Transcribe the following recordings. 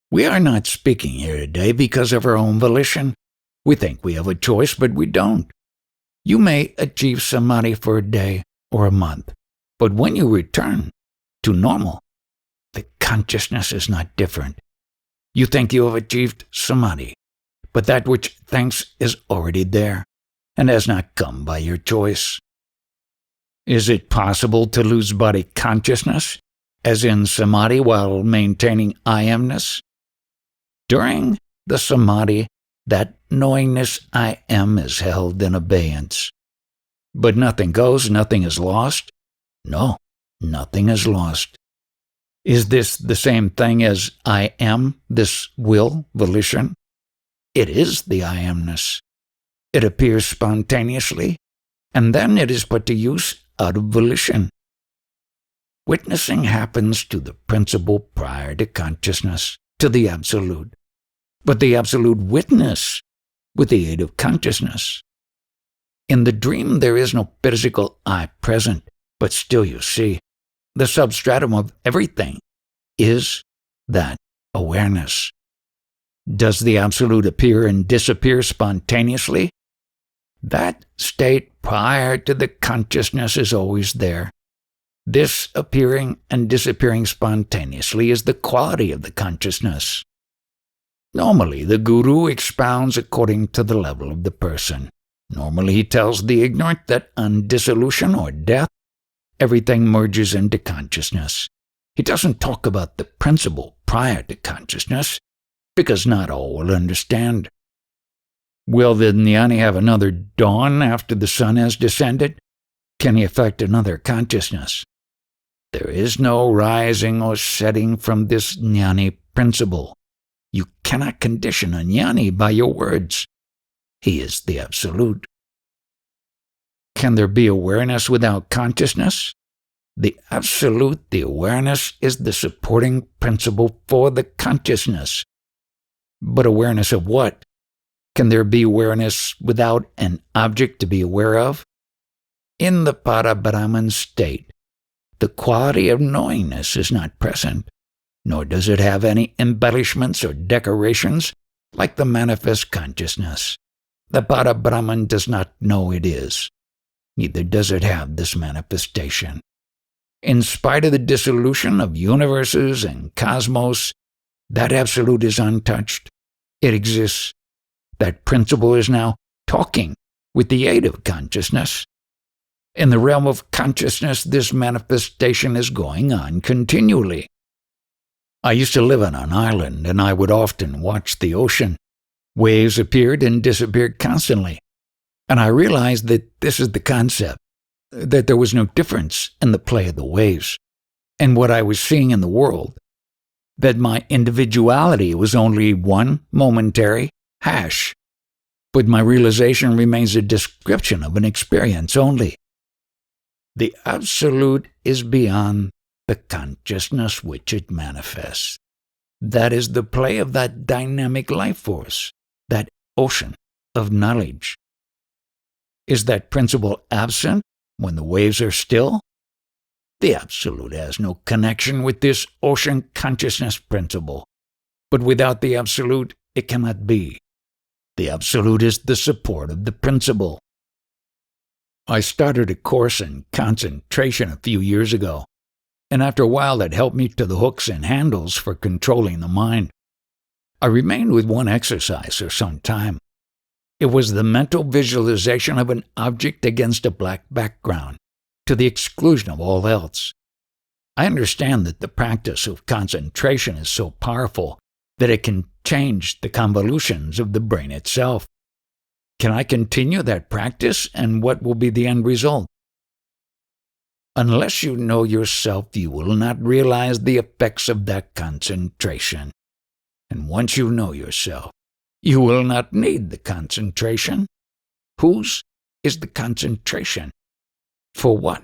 We are not speaking here today because of our own volition. We think we have a choice, but we don't. You may achieve samadhi for a day or a month, but when you return to normal, the consciousness is not different. You think you have achieved samadhi, but that which thinks is already there and has not come by your choice. Is it possible to lose body consciousness, as in samadhi, while maintaining I amness? During the samadhi, that knowingness I am is held in abeyance. But nothing goes, nothing is lost? No, nothing is lost. Is this the same thing as I am, this will, volition? It is the I amness. It appears spontaneously, and then it is put to use out of volition. Witnessing happens to the principle prior to consciousness, to the Absolute. But the Absolute witness with the aid of consciousness. In the dream there is no physical I present, but still you see, the substratum of everything is that awareness. Does the Absolute appear and disappear spontaneously? That state prior to the consciousness is always there. This appearing and disappearing spontaneously is the quality of the consciousness. Normally, the guru expounds according to the level of the person. Normally, he tells the ignorant that on dissolution or death, everything merges into consciousness. He doesn't talk about the principle prior to consciousness, because not all will understand. Will the jnani have another dawn after the sun has descended? Can he affect another consciousness? There is no rising or setting from this jnani principle. You cannot condition a jnani by your words. He is the Absolute. Can there be awareness without consciousness? The Absolute, the awareness, is the supporting principle for the consciousness. But awareness of what? Can there be awareness without an object to be aware of? In the Para-Brahman state, the quality of knowingness is not present, nor does it have any embellishments or decorations like the manifest consciousness. The Para-Brahman does not know it is, neither does it have this manifestation. In spite of the dissolution of universes and cosmos, that Absolute is untouched. It exists. That principle is now talking with the aid of consciousness. In the realm of consciousness, this manifestation is going on continually. I used to live on an island, and I would often watch the ocean. Waves appeared and disappeared constantly, and I realized that this is the concept, that there was no difference in the play of the waves and what I was seeing in the world, that my individuality was only one momentary hash, but my realization remains a description of an experience only. The Absolute is beyond the consciousness which it manifests. That is the play of that dynamic life force, that ocean of knowledge. Is that principle absent when the waves are still? The Absolute has no connection with this ocean consciousness principle, but without the Absolute, it cannot be. The Absolute is the support of the principle. I started a course in concentration a few years ago, and after a while that helped me to the hooks and handles for controlling the mind. I remained with one exercise for some time. It was the mental visualization of an object against a black background, to the exclusion of all else. I understand that the practice of concentration is so powerful that it can change the convolutions of the brain itself. Can I continue that practice, and what will be the end result? Unless you know yourself, you will not realize the effects of that concentration. And once you know yourself, you will not need the concentration. Whose is the concentration? For what?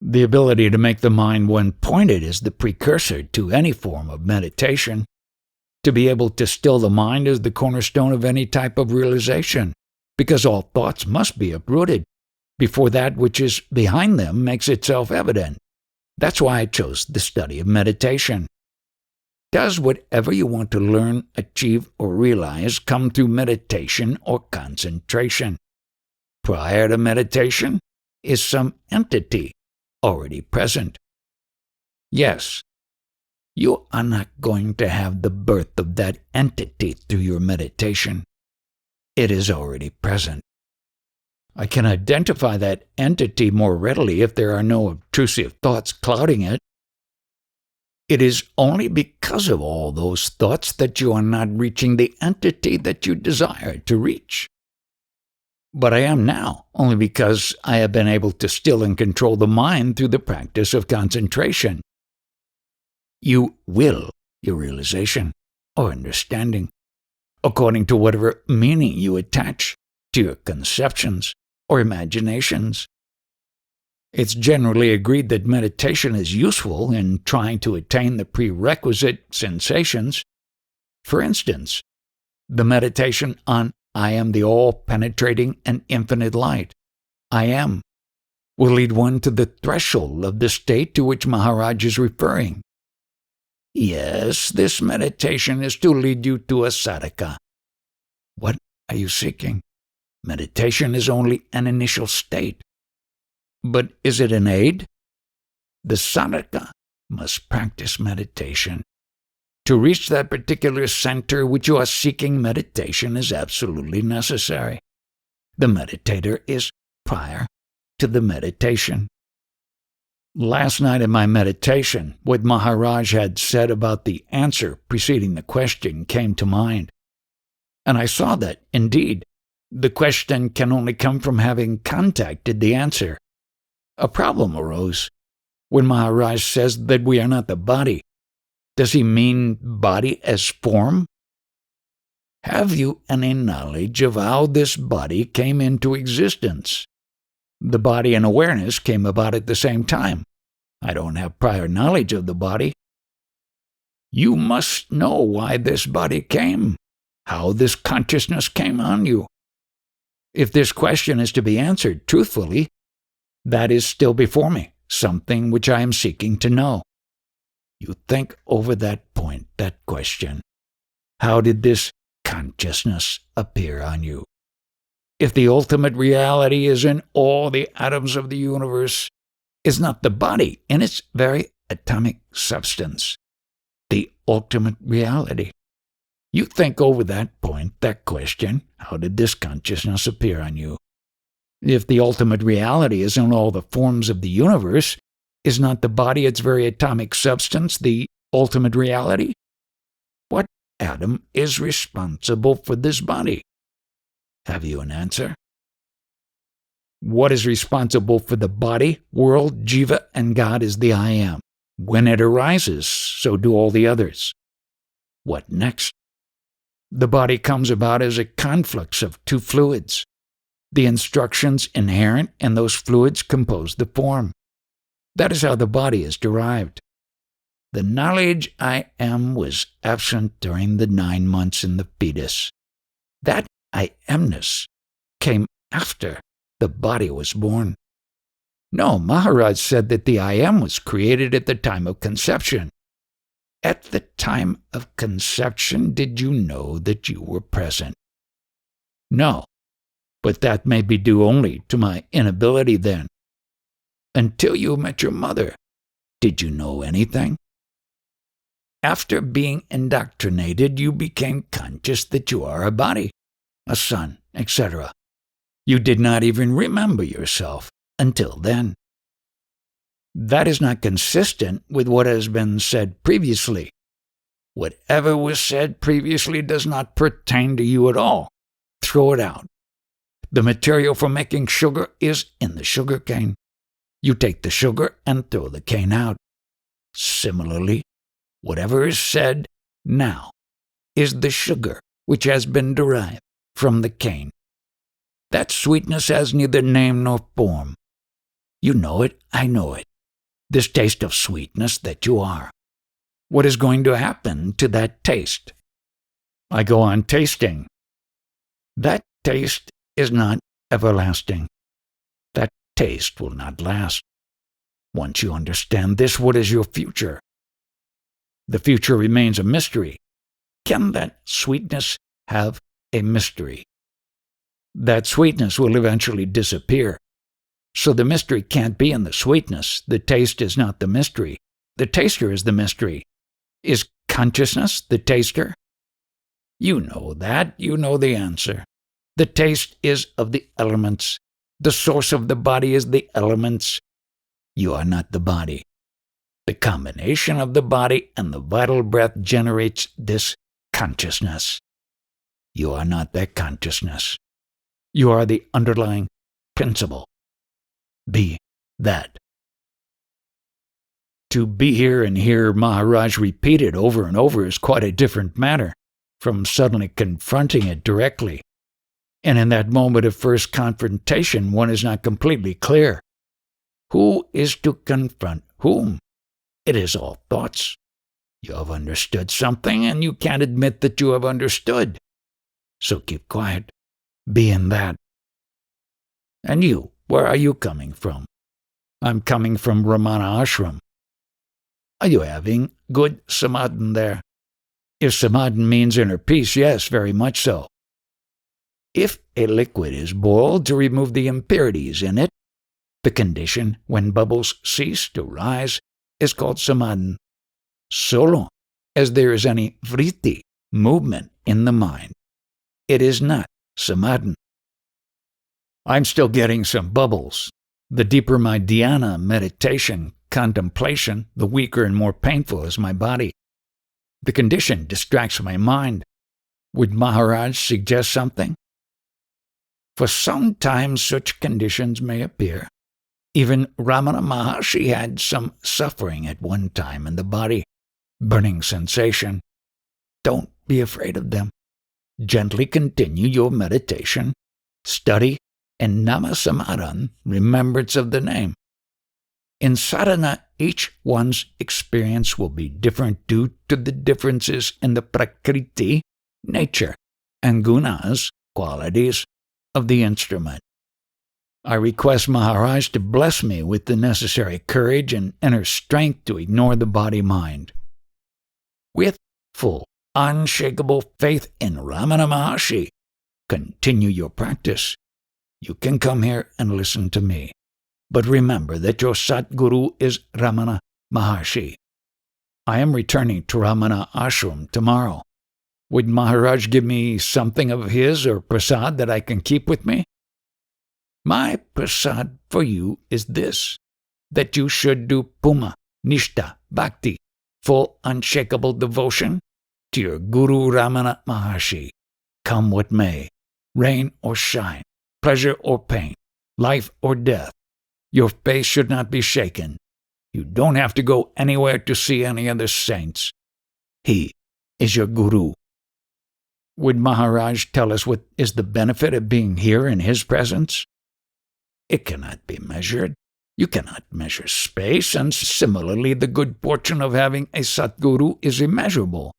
The ability to make the mind one-pointed is the precursor to any form of meditation. To be able to still the mind is the cornerstone of any type of realization, because all thoughts must be uprooted before that which is behind them makes itself evident. That's why I chose the study of meditation. Does whatever you want to learn, achieve, or realize come through meditation or concentration? Prior to meditation is some entity already present. Yes, you are not going to have the birth of that entity through your meditation. It is already present. I can identify that entity more readily if there are no obtrusive thoughts clouding it. It is only because of all those thoughts that you are not reaching the entity that you desire to reach. But I am now, only because I have been able to still and control the mind through the practice of concentration. You will your realization or understanding, according to whatever meaning you attach to your conceptions or imaginations. It's generally agreed that meditation is useful in trying to attain the prerequisite sensations. For instance, the meditation on I am the all-penetrating and infinite light, I am, will lead one to the threshold of the state to which Maharaj is referring. Yes, this meditation is to lead you to a sadhaka. What are you seeking? Meditation is only an initial state. But is it an aid? The sadhaka must practice meditation. To reach that particular center which you are seeking, meditation is absolutely necessary. The meditator is prior to the meditation. Last night in my meditation, what Maharaj had said about the answer preceding the question came to mind. And I saw that, indeed, the question can only come from having contacted the answer. A problem arose. When Maharaj says that we are not the body, does he mean body as form? Have you any knowledge of how this body came into existence? The body and awareness came about at the same time. I don't have prior knowledge of the body. You must know why this body came, how this consciousness came on you. If this question is to be answered truthfully, that is still before me, something which I am seeking to know. You think over that point, that question. How did this consciousness appear on you? If the ultimate reality is in all the atoms of the universe, is not the body in its very atomic substance the ultimate reality? You think over that point, that question, how did this consciousness appear on you? If the ultimate reality is in all the forms of the universe, is not the body its very atomic substance the ultimate reality? What atom is responsible for this body? Have you an answer? What is responsible for the body, world, jiva, and God is the I am. When it arises, so do all the others. What next? The body comes about as a conflux of two fluids. The instructions inherent in those fluids compose the form. That is how the body is derived. The knowledge I am was absent during the 9 months in the fetus. That I amness came after the body was born. No, Maharaj said that the I am was created at the time of conception. At the time of conception, did you know that you were present? No, but that may be due only to my inability then. Until you met your mother, did you know anything? After being indoctrinated, you became conscious that you are a body, a son, etc. You did not even remember yourself until then. That is not consistent with what has been said previously. Whatever was said previously does not pertain to you at all. Throw it out. The material for making sugar is in the sugar cane. You take the sugar and throw the cane out. Similarly, whatever is said now is the sugar which has been derived from the cane. That sweetness has neither name nor form. You know it, I know it. This taste of sweetness that you are. What is going to happen to that taste? I go on tasting. That taste is not everlasting. That taste will not last. Once you understand this, what is your future? The future remains a mystery. Can that sweetness have a mystery? That sweetness will eventually disappear. So the mystery can't be in the sweetness. The taste is not the mystery. The taster is the mystery. Is consciousness the taster? You know that. You know the answer. The taste is of the elements. The source of the body is the elements. You are not the body. The combination of the body and the vital breath generates this consciousness. You are not that consciousness. You are the underlying principle. Be that. To be here and hear Maharaj repeat it over and over is quite a different matter from suddenly confronting it directly. And in that moment of first confrontation, one is not completely clear. Who is to confront whom? It is all thoughts. You have understood something, and you can't admit that you have understood. So keep quiet. Be in that. And you, where are you coming from? I'm coming from Ramana Ashram. Are you having good samadhan there? If samadhan means inner peace, yes, very much so. If a liquid is boiled to remove the impurities in it, the condition when bubbles cease to rise is called samadhan. So long as there is any vritti, movement in the mind, it is not samadhan. I'm still getting some bubbles. The deeper my dhyana, meditation, contemplation, the weaker and more painful is my body. The condition distracts my mind. Would Maharaj suggest something? For sometimes such conditions may appear. Even Ramana Maharshi had some suffering at one time in the body, burning sensation. Don't be afraid of them. Gently continue your meditation, study, and Namasamadhan, remembrance of the name. In sadhana, each one's experience will be different due to the differences in the prakriti, nature, and gunas, qualities, of the instrument. I request Maharaj to bless me with the necessary courage and inner strength to ignore the body-mind. With full, unshakable faith in Ramana Maharshi, continue your practice. You can come here and listen to me. But remember that your Satguru is Ramana Maharshi. I am returning to Ramana Ashram tomorrow. Would Maharaj give me something of his or prasad that I can keep with me? My prasad for you is this, that you should do puma, nishta, bhakti, full unshakable devotion to your Guru Ramana Maharshi. Come what may, rain or shine, pleasure or pain, life or death. Your faith should not be shaken. You don't have to go anywhere to see any other saints. He is your Guru. Would Maharaj tell us what is the benefit of being here in his presence? It cannot be measured. You cannot measure space, and similarly the good fortune of having a Satguru is immeasurable.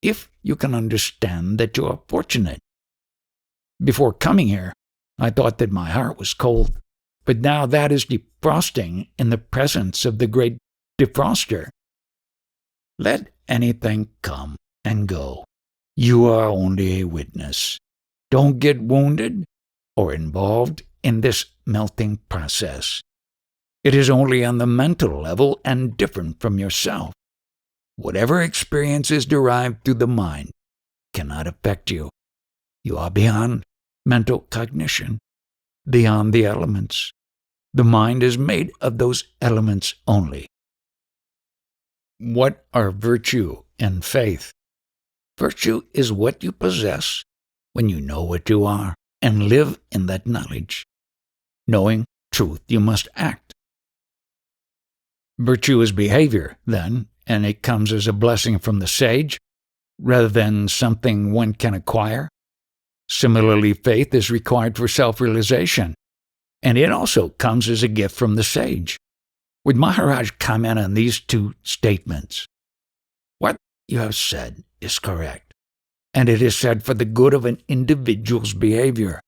If you can understand that you are fortunate. Before coming here, I thought that my heart was cold, but now that is defrosting in the presence of the great defroster. Let anything come and go. You are only a witness. Don't get wounded or involved in this melting process. It is only on the mental level and different from yourself. Whatever experience is derived through the mind cannot affect you. You are beyond mental cognition, beyond the elements. The mind is made of those elements only. What are virtue and faith? Virtue is what you possess when you know what you are and live in that knowledge. Knowing truth, you must act. Virtue is behavior, then, and it comes as a blessing from the sage, rather than something one can acquire. Similarly, faith is required for self-realization, and it also comes as a gift from the sage. Would Maharaj comment on these two statements? What you have said is correct, and it is said for the good of an individual's behavior.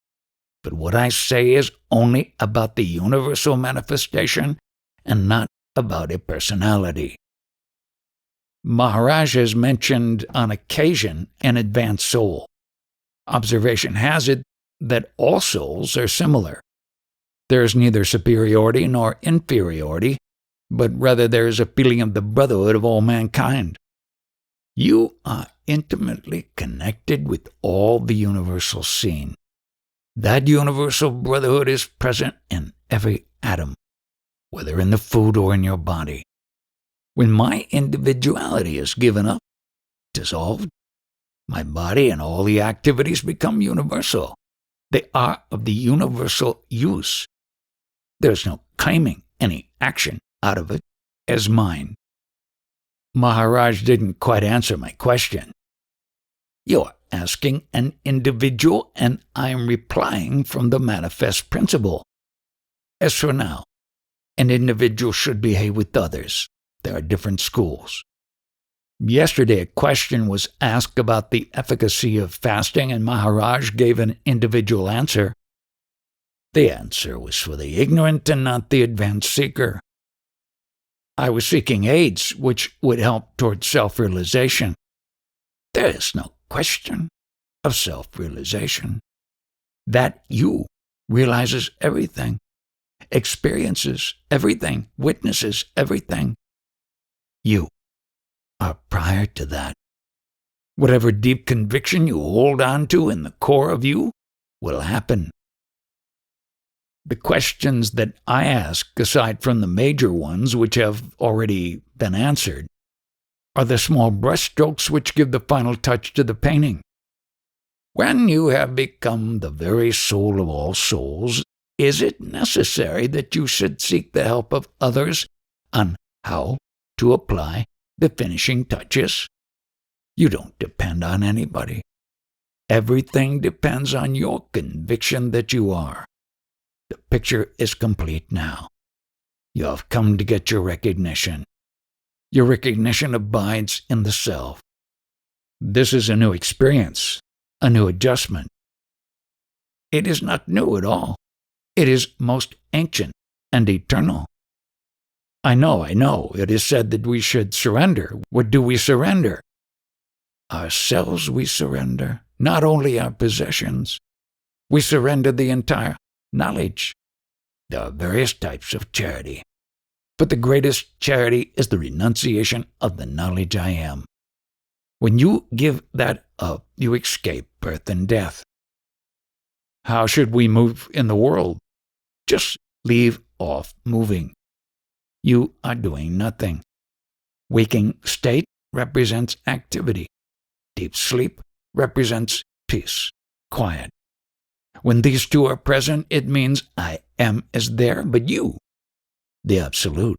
But what I say is only about the universal manifestation and not about a personality. Maharaj has mentioned on occasion an advanced soul. Observation has it that all souls are similar. There is neither superiority nor inferiority, but rather there is a feeling of the brotherhood of all mankind. You are intimately connected with all the universal scene. That universal brotherhood is present in every atom, whether in the food or in your body. When my individuality is given up, dissolved, my body and all the activities become universal. They are of the universal use. There is no claiming any action out of it as mine. Maharaj didn't quite answer my question. You're asking an individual, and I'm replying from the manifest principle. As for now, an individual should behave with others. There are different schools. Yesterday, a question was asked about the efficacy of fasting, and Maharaj gave an individual answer. The answer was for the ignorant and not the advanced seeker. I was seeking aids which would help toward self-realization. There is no question of self-realization. That you realizes everything, experiences everything, witnesses everything. You are prior to that. Whatever deep conviction you hold on to in the core of you will happen. The questions that I ask, aside from the major ones which have already been answered, are the small brushstrokes which give the final touch to the painting. When you have become the very soul of all souls, is it necessary that you should seek the help of others on how to apply the finishing touches? You don't depend on anybody. Everything depends on your conviction that you are. The picture is complete now. You have come to get your recognition. Your recognition abides in the self. This is a new experience, a new adjustment. It is not new at all. It is most ancient and eternal. I know, it is said that we should surrender. What do we surrender? Ourselves we surrender, not only our possessions. We surrender the entire knowledge. There are various types of charity, but the greatest charity is the renunciation of the knowledge I am. When you give that up, you escape birth and death. How should we move in the world? Just leave off moving. You are doing nothing. Waking state represents activity. Deep sleep represents peace, quiet. When these two are present, it means I am is there, but you, the Absolute,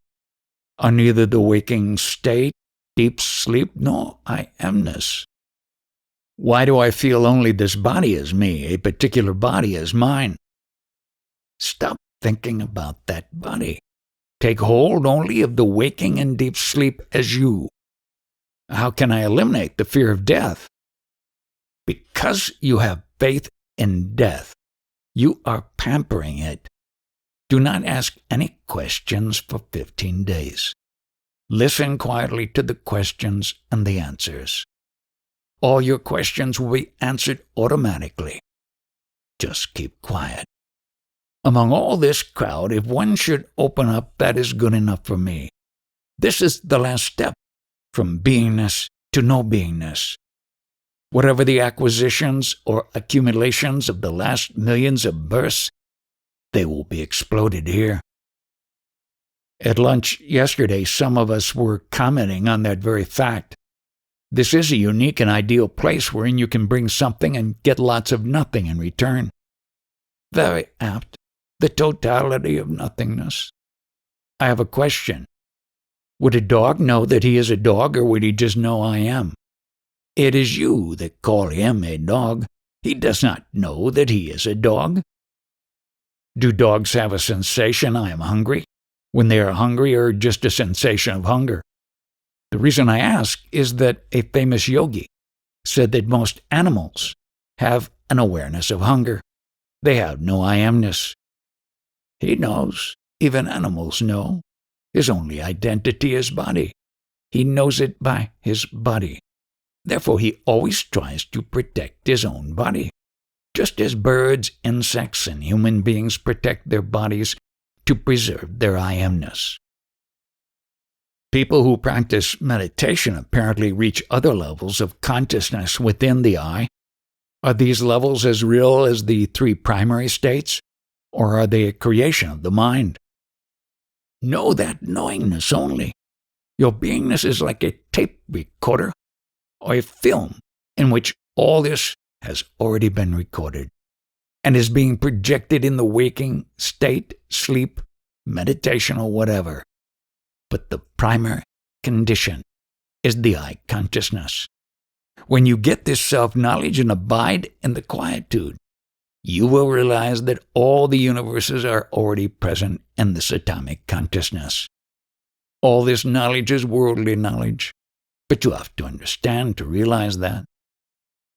are neither the waking state, deep sleep, nor I amness. Why do I feel only this body as me, a particular body as mine? Stop thinking about that body. Take hold only of the waking and deep sleep as you. How can I eliminate the fear of death? Because you have faith in death, you are pampering it. Do not ask any questions for 15 days. Listen quietly to the questions and the answers. All your questions will be answered automatically. Just keep quiet. Among all this crowd, if one should open up, that is good enough for me. This is the last step from beingness to no beingness. Whatever the acquisitions or accumulations of the last millions of births, they will be exploded here. At lunch yesterday, some of us were commenting on that very fact. This is a unique and ideal place wherein you can bring something and get lots of nothing in return. Very apt. The totality of nothingness. I have a question. Would a dog know that he is a dog, or would he just know I am? It is you that call him a dog. He does not know that he is a dog. Do dogs have a sensation, I am hungry, when they are hungry, or just a sensation of hunger? The reason I ask is that a famous yogi said that most animals have an awareness of hunger. They have no I amness. He knows, even animals know, his only identity is body. He knows it by his body. Therefore, he always tries to protect his own body, just as birds, insects, and human beings protect their bodies to preserve their I amness. People who practice meditation apparently reach other levels of consciousness within the I. Are these levels as real as the three primary states, or are they a creation of the mind? Know that knowingness only. Your beingness is like a tape recorder or a film in which all this has already been recorded and is being projected in the waking state, sleep, meditation, or whatever. But the primary condition is the I consciousness. When you get this self-knowledge and abide in the quietude, you will realize that all the universes are already present in this atomic consciousness. All this knowledge is worldly knowledge, but you have to understand to realize that.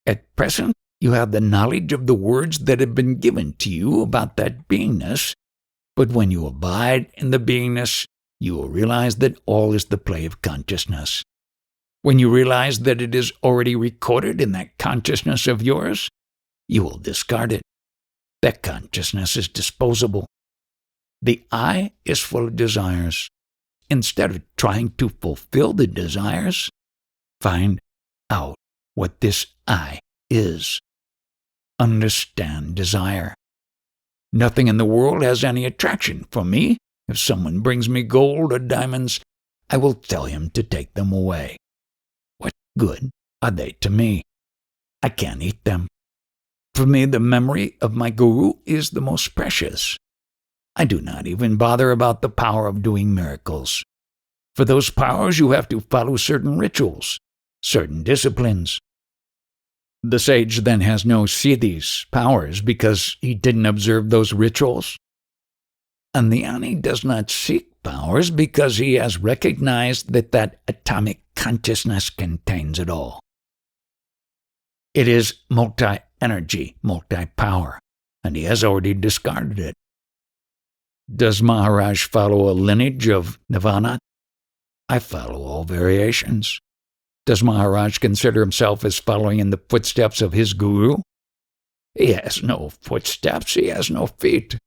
At present, you have the knowledge of the words that have been given to you about that beingness, but when you abide in the beingness, you will realize that all is the play of consciousness. When you realize that it is already recorded in that consciousness of yours, you will discard it. That consciousness is disposable. The I is full of desires. Instead of trying to fulfill the desires, find out what this I is. Understand desire. Nothing in the world has any attraction for me. If someone brings me gold or diamonds, I will tell him to take them away. What good are they to me? I can't eat them. For me, the memory of my guru is the most precious. I do not even bother about the power of doing miracles. For those powers, you have to follow certain rituals, certain disciplines. The sage then has no siddhis, powers, because he didn't observe those rituals. And the ani does not seek powers because he has recognized that atomic consciousness contains it all. It is multi-energy, multi-power, and he has already discarded it. Does Maharaj follow a lineage of Nirvana? I follow all variations. Does Maharaj consider himself as following in the footsteps of his guru? He has no footsteps, he has no feet.